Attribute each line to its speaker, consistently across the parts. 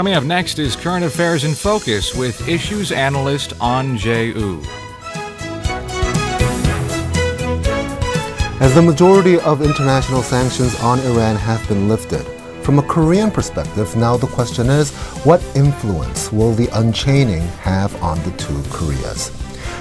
Speaker 1: Coming up next is Current Affairs in Focus with issues analyst An Jae-woo.
Speaker 2: As the majority of international sanctions on Iran have been lifted, from a Korean perspective, now the question is, what influence will the unchaining have on the two Koreas?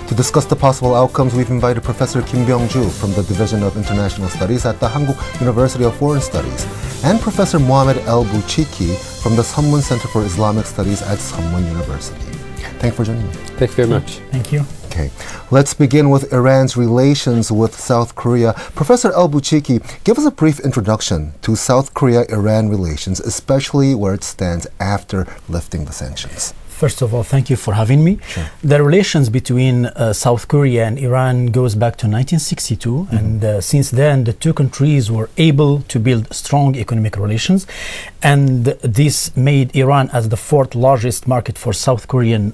Speaker 2: To discuss the possible outcomes, we've invited Professor Kim Byung-ju from the Division of International Studies at the Hankuk University of Foreign Studies and Professor Mohamed Bouchikhi from the Sunmun Center for Islamic Studies at Sunmun University. Thank you for joining me.
Speaker 3: Thank you very much.
Speaker 4: Thank you.
Speaker 2: Okay, let's begin with Iran's relations with South Korea. Professor Bouchikhi, give us a brief introduction to South Korea-Iran relations, especially where it stands after lifting the sanctions.
Speaker 4: First of all, thank you for having me.
Speaker 2: Sure.
Speaker 4: The relations between South Korea and Iran goes back to 1962, and since then the two countries were able to build strong economic relations, and this made Iran as the fourth largest market for South Korean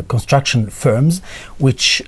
Speaker 4: construction firms, which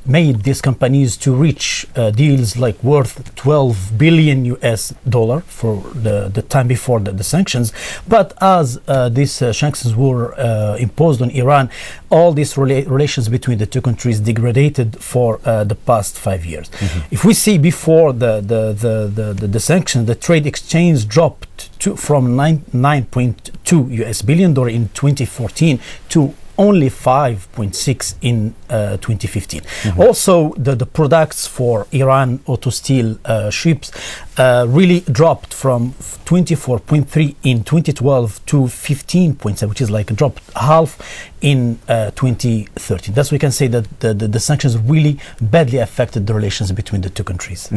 Speaker 4: made these companies to reach deals like worth 12 billion US dollar for the time before the sanctions. But as these sanctions were imposed on Iran, all these relations between the two countries degraded for the past 5 years. If we see before the sanctions, the trade exchange dropped from 9.2 US billion dollar in 2014 to only 5.6 in 2015. Also, the products for Iran auto steel ships really dropped from 24.3 in 2012 to 15.7, which is like a drop half in 2013. Thus, we can say that the sanctions really badly affected the relations between the two countries.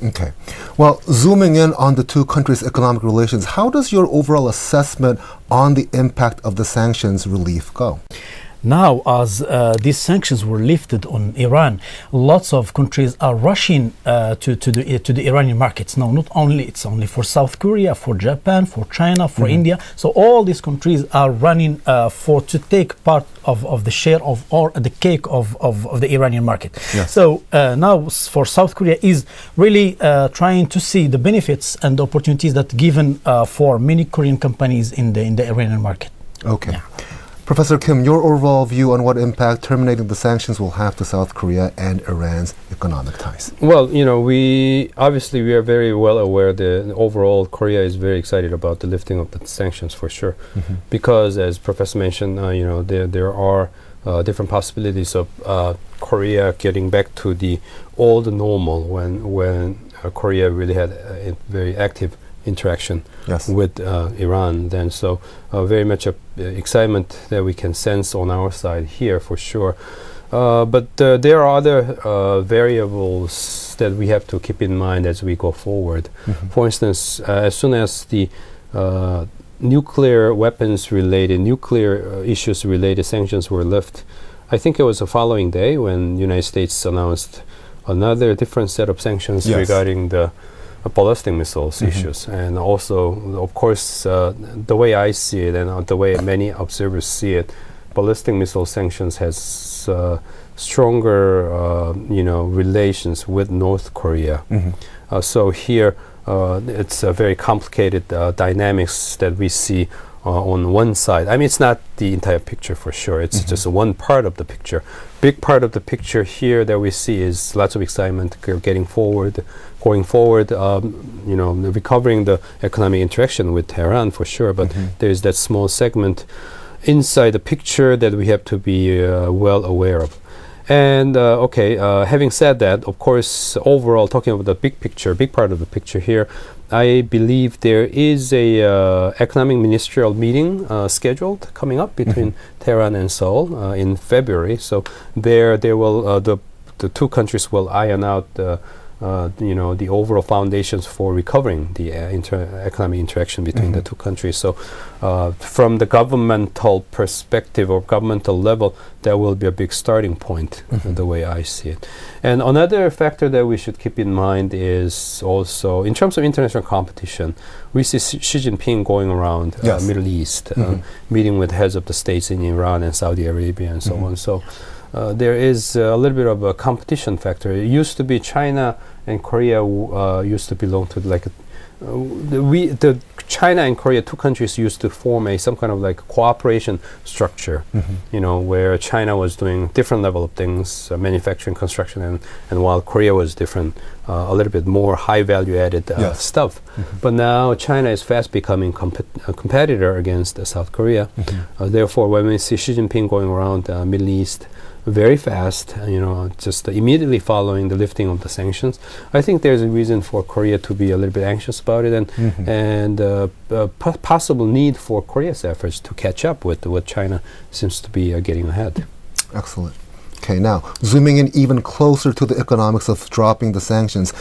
Speaker 2: Okay. Well, zooming in on the two countries' economic relations, how does your overall assessment on the impact of the sanctions relief go?
Speaker 4: Now, as these sanctions were lifted on Iran, lots of countries are rushing to the Iranian markets. Now, not only it's only for South Korea, for Japan, for China, for India. So all these countries are running to take part of the share of or the cake of the Iranian market.
Speaker 2: Yes.
Speaker 4: So now for South Korea is really trying to see the benefits and the opportunities that given for many Korean companies in the Iranian market.
Speaker 2: Okay.
Speaker 4: Yeah.
Speaker 2: Professor Kim, your overall view on what impact terminating the sanctions will have to South Korea and Iran's economic ties?
Speaker 3: Well, we are very well aware that overall Korea is very excited about the lifting of the sanctions for sure, because as Professor mentioned, there are different possibilities of Korea getting back to the old normal when Korea really had a very active interaction with Iran. Then so very much excitement that we can sense on our side here for sure. But there are other variables that we have to keep in mind as we go forward. For instance, as soon as the nuclear weapons related, nuclear issues related sanctions were lifted, I think it was the following day when the United States announced another different set of sanctions regarding the ballistic missiles issues. And also, of course, the way I see it and the way many observers see it, ballistic missile sanctions has stronger relations with North Korea. So here it's a very complicated dynamics that we see on one side. I mean, it's not the entire picture for sure. It's just one part of the picture. Big part of the picture here that we see is lots of excitement going forward, recovering the economic interaction with Tehran for sure. But there's that small segment inside the picture that we have to be well aware of. And having said that, of course, overall, talking about the big picture, big part of the picture here, I believe there is a economic ministerial meeting scheduled coming up between Tehran and Seoul in February. So there will the two countries will iron out the overall foundations for recovering the economic interaction between the two countries. So from the governmental perspective or governmental level, that will be a big starting point, the way I see it. And another factor that we should keep in mind is also, in terms of international competition, we see Xi Jinping going around Middle East, meeting with heads of the states in Iran and Saudi Arabia and so on. So there is a little bit of a competition factor. It used to be China and Korea used to belong to like China and Korea, two countries, used to form some kind of like cooperation structure, where China was doing different level of things, manufacturing, construction, and while Korea was different, a little bit more high value added stuff. But now China is fast becoming a competitor against South Korea. Therefore, when we see Xi Jinping going around the Middle East very fast, just immediately following the lifting of the sanctions, I think there's a reason for Korea to be a little bit anxious about it, and possible need for Korea's efforts to catch up with what China seems to be getting ahead.
Speaker 2: Excellent. Okay, now zooming in even closer to the economics of dropping the sanctions,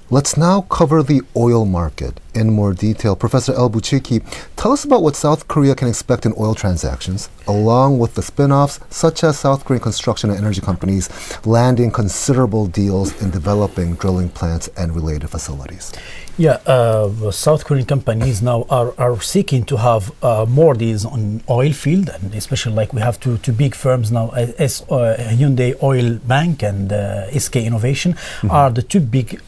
Speaker 2: let's now cover the oil market in more detail. Professor Bouchikhi, tell us about what South Korea can expect in oil transactions, along with the spin-offs, such as South Korean construction and energy companies landing considerable deals in developing drilling plants and related facilities.
Speaker 4: Yeah, South Korean companies now are seeking to have more deals on oil field, and especially like we have two big firms now, as Hyundai Oil Bank and SK Innovation are the two big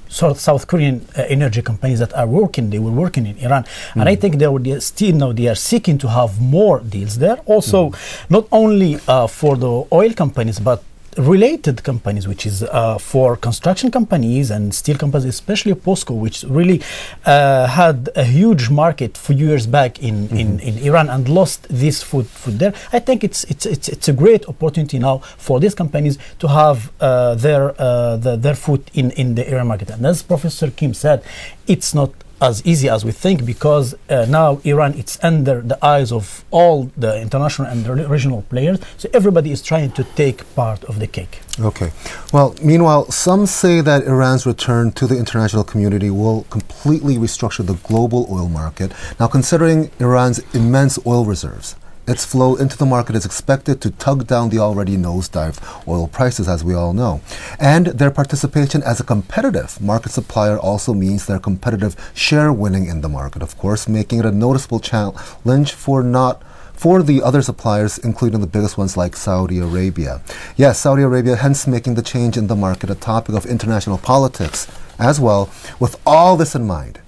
Speaker 4: South Korean energy companies that are working. They were working in Iran, and I think they are seeking to have more deals there. Also, not only for the oil companies, but related companies, which is for construction companies and steel companies, especially POSCO, which really had a huge market for years back in Iran and lost this foot there. I think it's a great opportunity now for these companies to have their foot in the Iran market. And as Professor Kim said, it's not as easy as we think, because now Iran, it's under the eyes of all the international and regional players, so everybody is trying to take part of the cake.
Speaker 2: Okay. Well, meanwhile, some say that Iran's return to the international community will completely restructure the global oil market. Now, considering Iran's immense oil reserves, its flow into the market is expected to tug down the already nosedived oil prices, as we all know. And their participation as a competitive market supplier also means their competitive share winning in the market, of course, making it a noticeable challenge for the other suppliers, including the biggest ones like Saudi Arabia. Yes, Saudi Arabia, hence making the change in the market a topic of international politics as well. With all this in mind,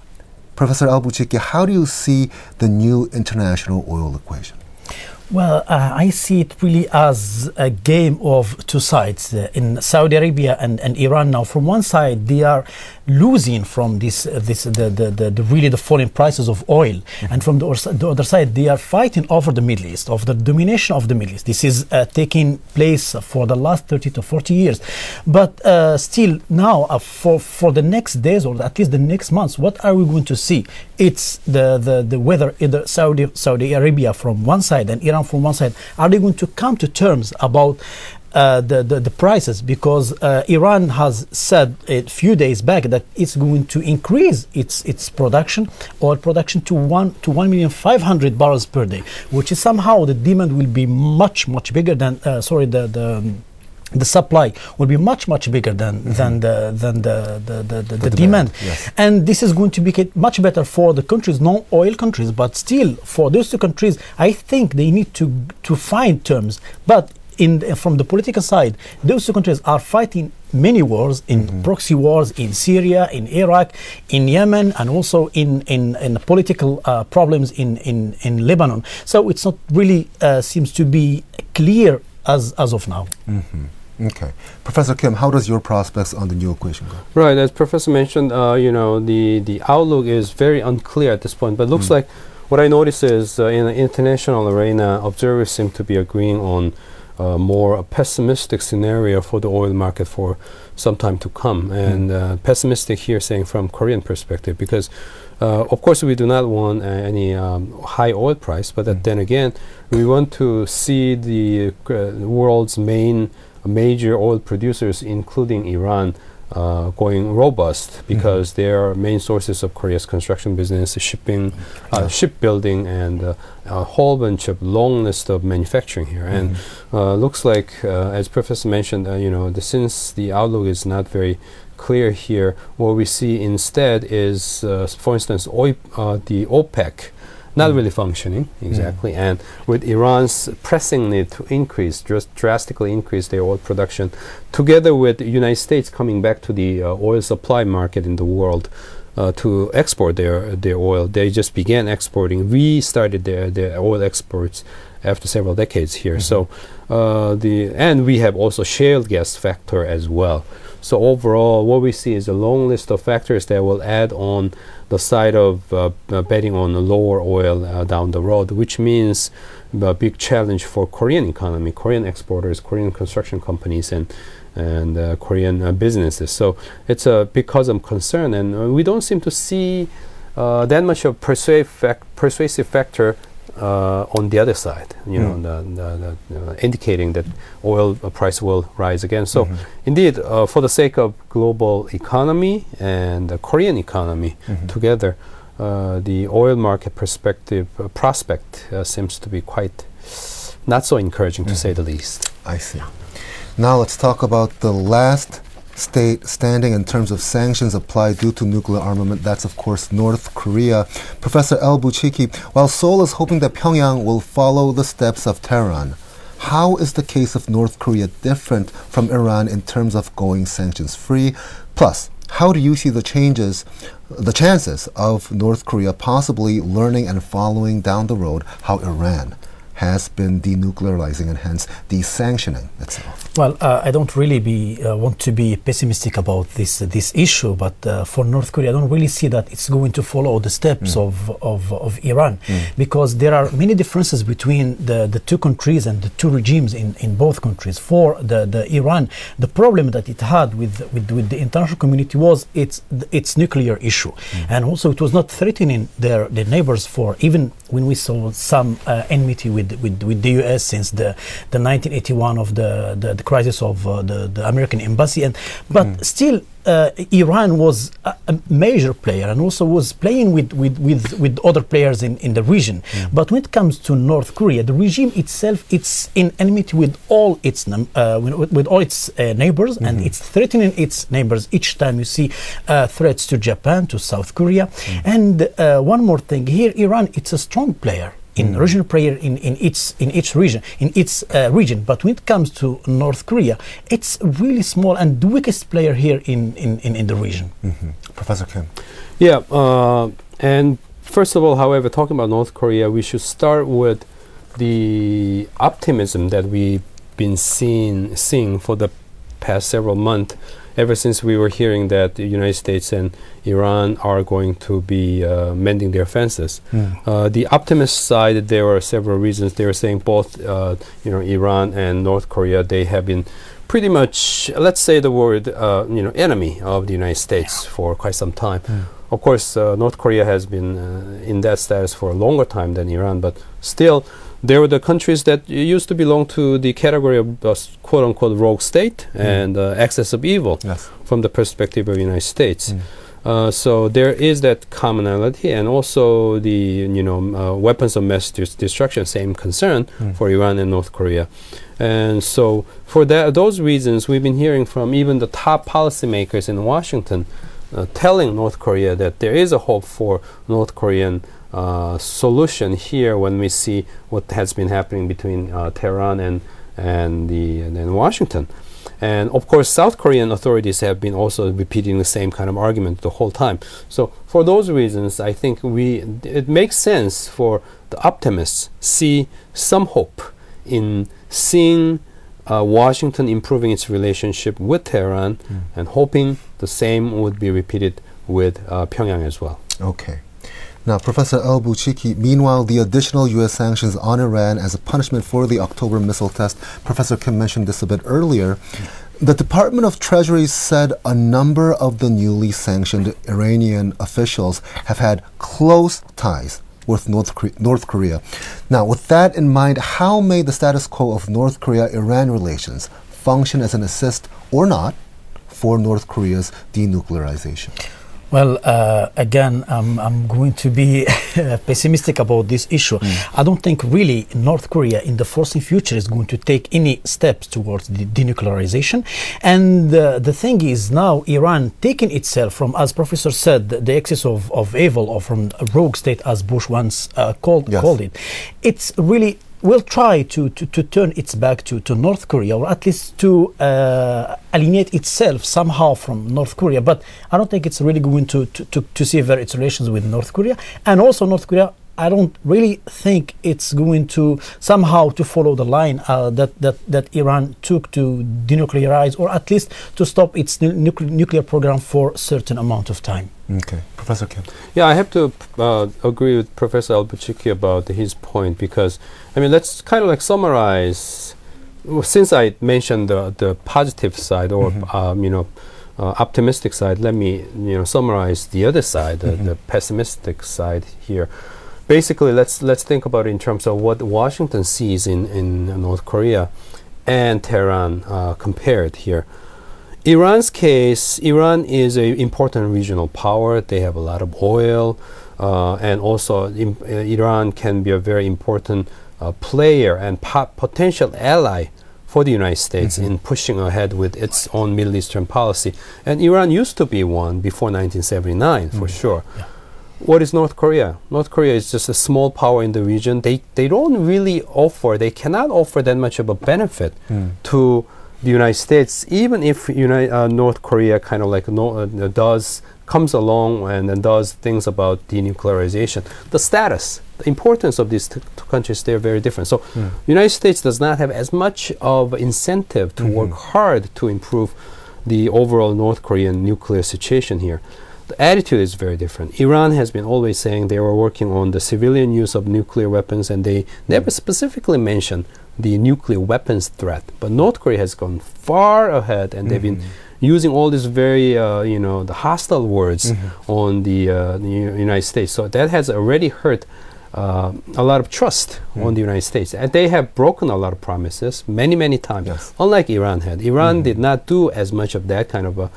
Speaker 2: Professor Bouchikhi, how do you see the new international oil equation?
Speaker 4: Well, I see it really as a game of two sides. In Saudi Arabia and Iran now, from one side, they are losing from the falling prices of oil, and from the other side, they are fighting over the Middle East, of the domination of the Middle East. This is taking place for the last 30 to 40 years. But still, now for the next days, or at least the next months, what are we going to see? It's the whether either Saudi Arabia from one side and Iran from one side, are they going to come to terms about the prices? Because Iran has said a few days back that it's going to increase its production, oil production, to 1,500,000 barrels per day, which is somehow the demand will be much bigger than the supply will be much bigger than the demand.
Speaker 2: Yes.
Speaker 4: And this is going to be much better for the countries, non-oil countries, but still for those two countries, I think they need to find terms. But from the political side, those two countries are fighting many wars, in proxy wars in Syria, in Iraq, in Yemen, and also in political problems in Lebanon. So it's not really seems to be clear as of now.
Speaker 2: Okay. Professor Kim, how does your prospects on the new equation go?
Speaker 3: Right, as Professor mentioned, the outlook is very unclear at this point, but looks like what I notice is in the international arena, observers seem to be agreeing on more pessimistic scenario for the oil market for some time to come. And pessimistic here saying from Korean perspective, because of course we do not want any high oil price, but then again, we want to see the world's major oil producers, including Iran, going robust, because they are main sources of Korea's construction business, shipping, shipbuilding, and a whole bunch of long list of manufacturing here. And looks like, as Professor mentioned, since the outlook is not very clear here, what we see instead is, for instance, the OPEC not really functioning exactly, and with Iran's pressing need to drastically increase their oil production, together with the United States coming back to the oil supply market in the world, to export their oil. They just began exporting, restarted their oil exports after several decades here. So and we have also shale gas factor as well. So overall, what we see is a long list of factors that will add on the side of betting on a lower oil down the road, which means a big challenge for Korean economy, Korean exporters, Korean construction companies, and Korean businesses. So it's a big cause of concern, and we don't seem to see that much of persuasive factor on the other side, indicating that oil price will rise again. So indeed, for the sake of global economy and the Korean economy together, the oil market prospect seems to be quite not so encouraging, to say the least.
Speaker 2: I see. Now let's talk about the last state standing in terms of sanctions applied due to nuclear armament. That's, of course, North Korea. Professor Bouchikhi, while Seoul is hoping that Pyongyang will follow the steps of Tehran, how is the case of North Korea different from Iran in terms of going sanctions-free? Plus, how do you see the chances of North Korea possibly learning and following down the road how Iran has been denuclearizing and hence desanctioning itself?
Speaker 4: Well, I don't really want to be pessimistic about this issue, but for North Korea, I don't really see that it's going to follow the steps of Iran, because there are many differences between the two countries and the two regimes in both countries. For the Iran, the problem that it had with the international community was its nuclear issue, and also it was not threatening their neighbors. For even when we saw some enmity with the U.S. since the 1981 of the crisis of the American embassy, but still Iran was a major player and also was playing with other players in the region. But when it comes to North Korea, the regime itself, it's in enmity with all its neighbors, and it's threatening its neighbors each time you see threats to Japan, to South Korea. And one more thing here, Iran, it's a strong player in regional player in its region, but when it comes to North Korea, it's really small and the weakest player here in the region.
Speaker 2: Professor Kim.
Speaker 3: Yeah, and first of all, however, talking about North Korea, we should start with the optimism that we've been seeing for the past several months, ever since we were hearing that the United States and Iran are going to be mending their fences. The optimist side, there were several reasons. They were saying both, Iran and North Korea, they have been pretty much, let's say the word, enemy of the United States for quite some time. Of course, North Korea has been in that status for a longer time than Iran, but still, there were the countries that used to belong to the category of quote-unquote rogue state and axis of evil from the perspective of the United States. So there is that commonality, and also the weapons of mass destruction, same concern for Iran and North Korea. And so for those reasons, we've been hearing from even the top policymakers in Washington telling North Korea that there is a hope for North Korean solution here when we see what has been happening between Tehran and Washington. And of course, South Korean authorities have been also repeating the same kind of argument the whole time. So for those reasons, I think it makes sense for the optimists see some hope in seeing Washington improving its relationship with Tehran and hoping the same would be repeated with Pyongyang as well.
Speaker 2: Okay. Now, Professor Bouchikhi, meanwhile, the additional U.S. sanctions on Iran as a punishment for the October missile test, Professor Kim mentioned this a bit earlier. The Department of Treasury said a number of the newly sanctioned Iranian officials have had close ties with North Korea. Now, with that in mind, how may the status quo of North Korea-Iran relations function as an assist or not for North Korea's denuclearization?
Speaker 4: Well, again, I'm going to be pessimistic about this issue. I don't think really North Korea in the foreseen future is going to take any steps towards the denuclearization. And the thing is now Iran taking itself from, as Professor said, the axis of evil, or from a rogue state as Bush once called it. It's really will try to turn its back to North Korea, or at least to alienate itself somehow from North Korea. But I don't think it's really going to sever its relations with North Korea. And also North Korea, I don't really think it's going to somehow to follow the line that Iran took to denuclearize, or at least to stop its nuclear program for a certain amount of time.
Speaker 2: Okay. Professor Kim.
Speaker 3: Yeah, I have to agree with Professor Bouchikhi about his point, because, I mean, let's kind of like summarize, since I mentioned the positive side, or, optimistic side, let me, summarize the other side, the pessimistic side here. Basically, let's think about it in terms of what Washington sees in North Korea and Tehran compared here. Iran's case, Iran is an important regional power. They have a lot of oil, and also Iran can be a very important player and potential ally for the United States in pushing ahead with its own Middle Eastern policy. And Iran used to be one before 1979, for sure. Yeah. What is North Korea? North Korea is just a small power in the region. They don't really offer, they cannot offer that much of a benefit to the United States, even if North Korea kind of like comes along and does things about denuclearization. The status, the importance of these two countries, they're very different. So the United States does not have as much of incentive to work hard to improve the overall North Korean nuclear situation here. The attitude is very different. Iran has been always saying they were working on the civilian use of nuclear weapons, and they never specifically mentioned the nuclear weapons threat. But North Korea has gone far ahead, and they've been using all these very, the hostile words on the United States. So that has already hurt a lot of trust on the United States. And they have broken a lot of promises many, many times, unlike Iran had. Iran did not do as much of that kind of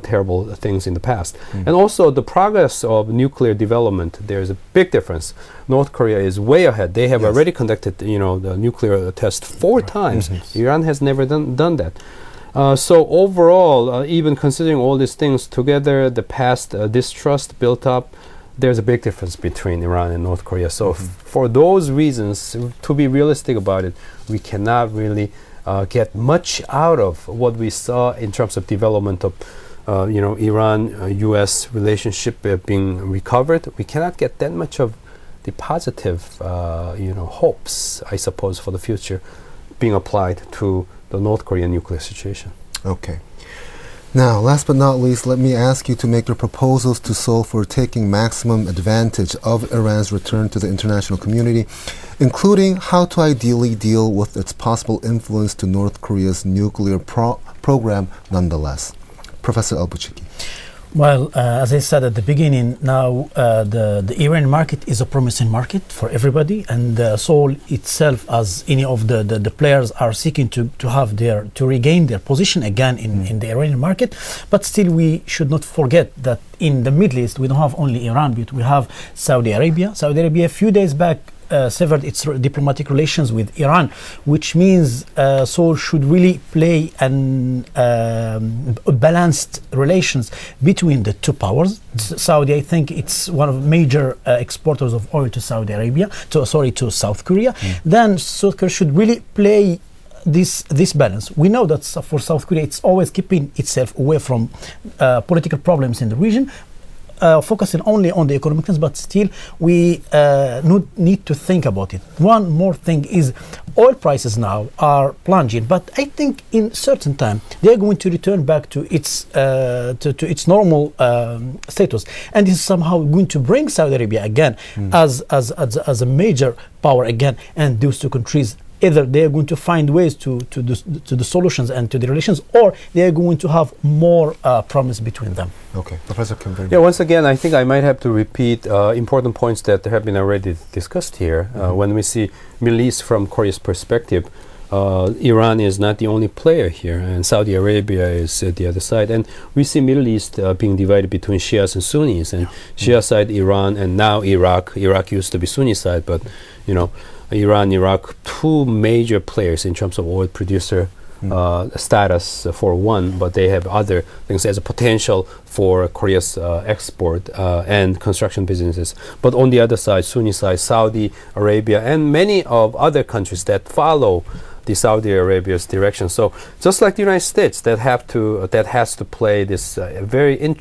Speaker 3: terrible things in the past. And also the progress of nuclear development, there's a big difference. North Korea is way ahead. They have already conducted, the nuclear test 4 times. Iran has never done that. So overall, even considering all these things together, the past distrust built up, there's a big difference between Iran and North Korea. So for those reasons, to be realistic about it, we cannot really get much out of what we saw in terms of development of Iran-U.S. relationship being recovered. We cannot get that much of the positive hopes, I suppose, for the future being applied to the North Korean nuclear situation.
Speaker 2: Okay. Now, last but not least, let me ask you to make your proposals to Seoul for taking maximum advantage of Iran's return to the international community, including how to ideally deal with its possible influence to North Korea's nuclear program nonetheless. Professor Bouchikhi.
Speaker 4: Well, as I said at the beginning, now the Iranian market is a promising market for everybody, and Seoul itself, as any of the players, are seeking to regain their position again in the Iranian market. But still, we should not forget that in the Middle East, we don't have only Iran, but we have Saudi Arabia. Saudi Arabia, a few days back, severed its diplomatic relations with Iran, which means Seoul should really play balanced relations between the two powers. Saudi, I think, it's one of the major exporters of oil to Saudi Arabia, to South Korea. Then South Korea should really play this balance. We know that for South Korea, it's always keeping itself away from political problems in the region, focusing only on the economic things, but still we need to think about it. One more thing is oil prices now are plunging, but I think in certain time they're going to return back to its normal status, and this is somehow going to bring Saudi Arabia again as a major power again, and those two countries, either they are going to find ways to the solutions and to the relations, or they are going to have more promise between them.
Speaker 2: Okay, Professor Kim.
Speaker 3: Yeah, once again, I think I might have to repeat important points that have been already discussed here. When we see Middle East from Korea's perspective, Iran is not the only player here, and Saudi Arabia is at the other side. And we see Middle East being divided between Shias and Sunnis, and Shia side Iran, and now Iraq. Iraq used to be Sunni side, but Iran, Iraq, two major players in terms of oil producer status for one, but they have other things as a potential for Korea's export and construction businesses. But on the other side, Sunni side, Saudi Arabia, and many of other countries that follow the Saudi Arabia's direction. So just like the United States, that has to play this very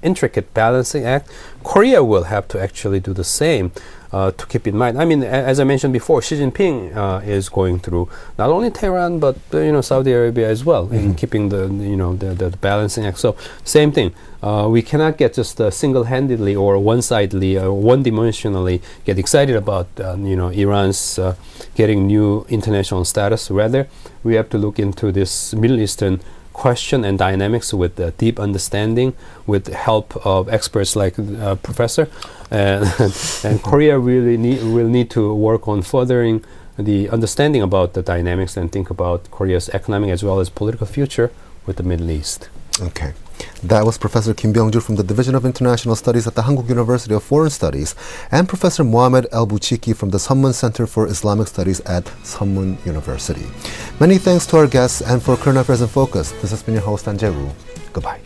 Speaker 3: intricate balancing act, Korea will have to actually do the same. To keep in mind, I mean, as I mentioned before, Xi Jinping is going through not only Tehran but Saudi Arabia as well in keeping the balancing act. So same thing. We cannot get just single-handedly or one-sidedly or one-dimensionally get excited about Iran's getting new international status. Rather, we have to look into this Middle Eastern question and dynamics with deep understanding, with the help of experts like Professor, and Korea really will need to work on furthering the understanding about the dynamics and think about Korea's economic as well as political future with the Middle East.
Speaker 2: Okay. That was Professor Kim Byung-ju from the Division of International Studies at the Hankuk University of Foreign Studies and Professor Mohamed Bouchikhi from the Sunmun Center for Islamic Studies at Sunmun University. Many thanks to our guests and for Current Affairs in Focus. This has been your host, An Jae-woo. Goodbye.